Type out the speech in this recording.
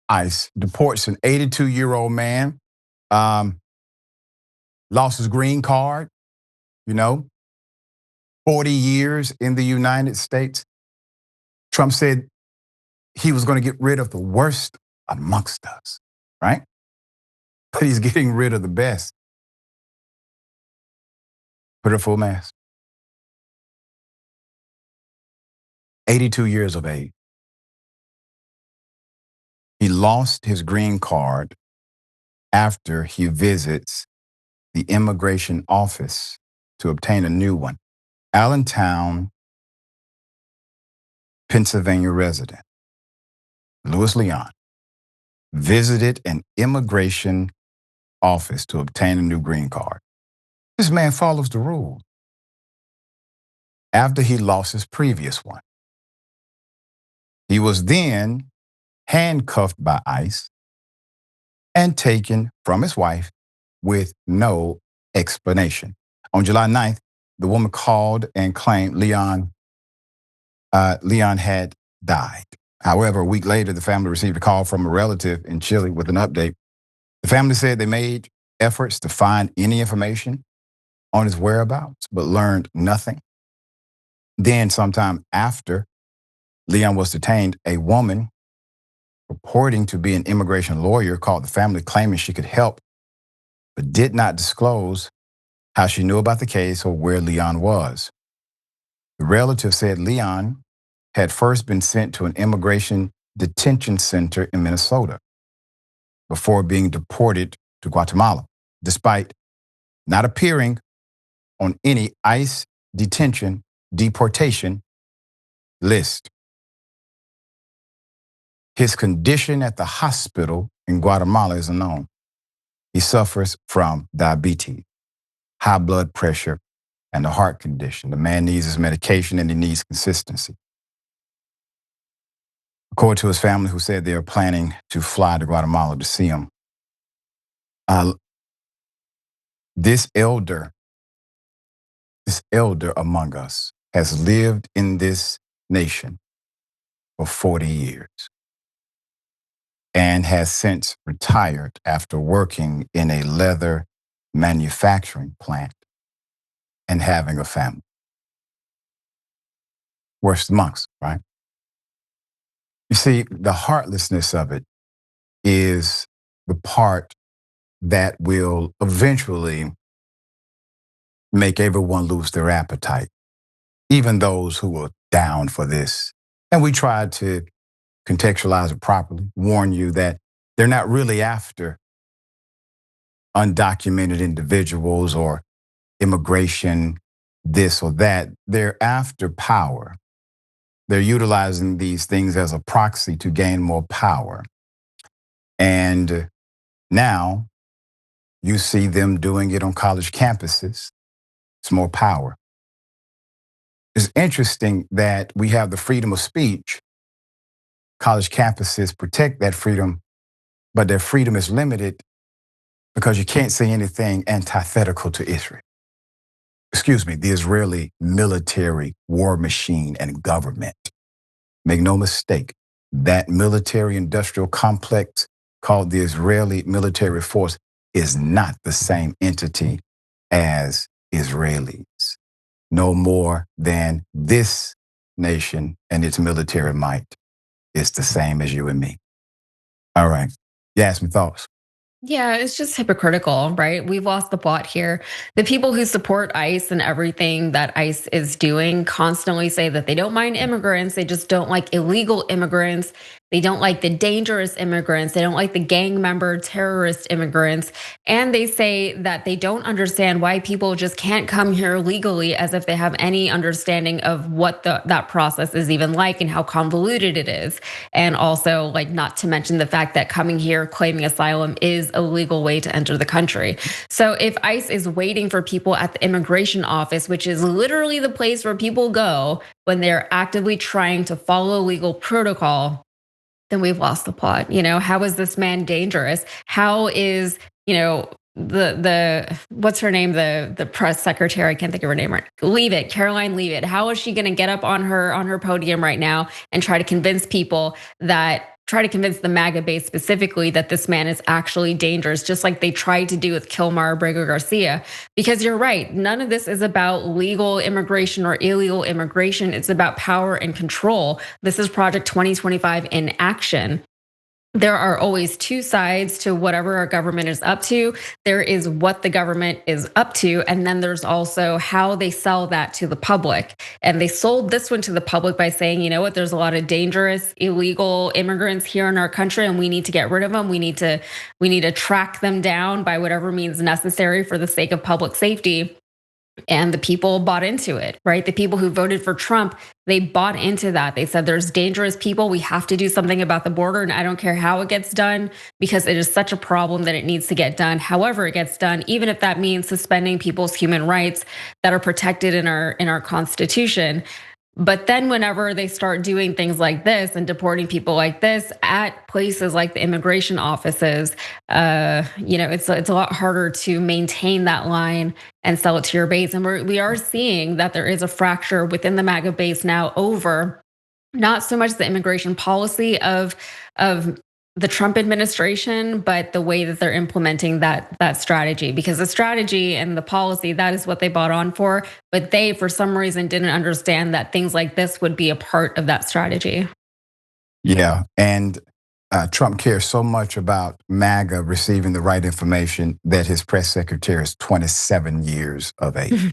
ICE deports an 82-year-old man, lost his green card, 40 years in the United States. Trump said he was going to get rid of the worst amongst us, right? But he's getting rid of the best. Put a full mask. 82 years of age. He lost his green card after he visits the immigration office to obtain a new one. Allentown, Pennsylvania resident, Louis Leon, visited an immigration office to obtain a new green card. This man follows the rules. After he lost his previous one, he was then handcuffed by ICE and taken from his wife with no explanation. On July 9th, the woman called and claimed Leon had died. However, a week later, the family received a call from a relative in Chile with an update. The family said they made efforts to find any information on his whereabouts, but learned nothing. Then, sometime after Leon was detained, a woman purporting to be an immigration lawyer called the family claiming she could help, but did not disclose how she knew about the case or where Leon was. The relative said Leon had first been sent to an immigration detention center in Minnesota before being deported to Guatemala, despite not appearing on any ICE deportation list. His condition at the hospital in Guatemala is unknown. He suffers from diabetes, high blood pressure, and a heart condition. The man needs his medication and he needs consistency. According to his family, who said they are planning to fly to Guatemala to see him, this elder among us has lived in this nation for 40 years and has since retired after working in a leather manufacturing plant and having a family. Worst amongst, right? You see, the heartlessness of it is the part that will eventually make everyone lose their appetite, even those who are down for this. And we tried to contextualize it properly, warn you that they're not really after undocumented individuals or immigration, this or that. They're after power. They're utilizing these things as a proxy to gain more power. And now you see them doing it on college campuses. It's more power. It's interesting that we have the freedom of speech. College campuses protect that freedom, but their freedom is limited because you can't say anything antithetical to Israel. The Israeli military war machine and government. Make no mistake, that military-industrial complex called the Israeli military force is not the same entity as Israelis. No more than this nation and its military might is the same as you and me. All right. Yasmin, thoughts? Yeah, it's just hypocritical, right? We've lost the plot here. The people who support ICE and everything that ICE is doing constantly say that they don't mind immigrants. They just don't like illegal immigrants. They don't like the dangerous immigrants. They don't like the gang member terrorist immigrants. And they say that they don't understand why people just can't come here legally, as if they have any understanding of what that process is even like and how convoluted it is. And also, like, not to mention the fact that coming here claiming asylum is a legal way to enter the country. So if ICE is waiting for people at the immigration office, which is literally the place where people go when they're actively trying to follow legal protocol, then we've lost the plot. How is this man dangerous? How is, the what's her name? The press secretary, I can't think of her name right. Caroline Leavitt. How is she gonna get up on her podium right now and try to convince people that try to convince the MAGA base specifically that this man is actually dangerous, just like they tried to do with Kilmar Abrego Garcia. Because you're right, none of this is about legal immigration or illegal immigration. It's about power and control. This is Project 2025 in action. There are always two sides to whatever our government is up to. There is what the government is up to, and then there's also how they sell that to the public. And they sold this one to the public by saying, you know what, there's a lot of dangerous, illegal immigrants here in our country, and we need to get rid of them. We need to track them down by whatever means necessary for the sake of public safety. And the people bought into it, right? The people who voted for Trump, they bought into that. They said there's dangerous people. We have to do something about the border. And I don't care how it gets done, because it is such a problem that it needs to get done. However it gets done, even if that means suspending people's human rights that are protected in our Constitution. But then whenever they start doing things like this and deporting people like this at places like the immigration offices, it's a lot harder to maintain that line and sell it to your base. And we are seeing that there is a fracture within the MAGA base now over not so much the immigration policy of the Trump administration, but the way that they're implementing that strategy. Because the strategy and the policy, that is what they bought on for. But they, for some reason, didn't understand that things like this would be a part of that strategy. Yeah, and Trump cares so much about MAGA receiving the right information that his press secretary is 27 years of age.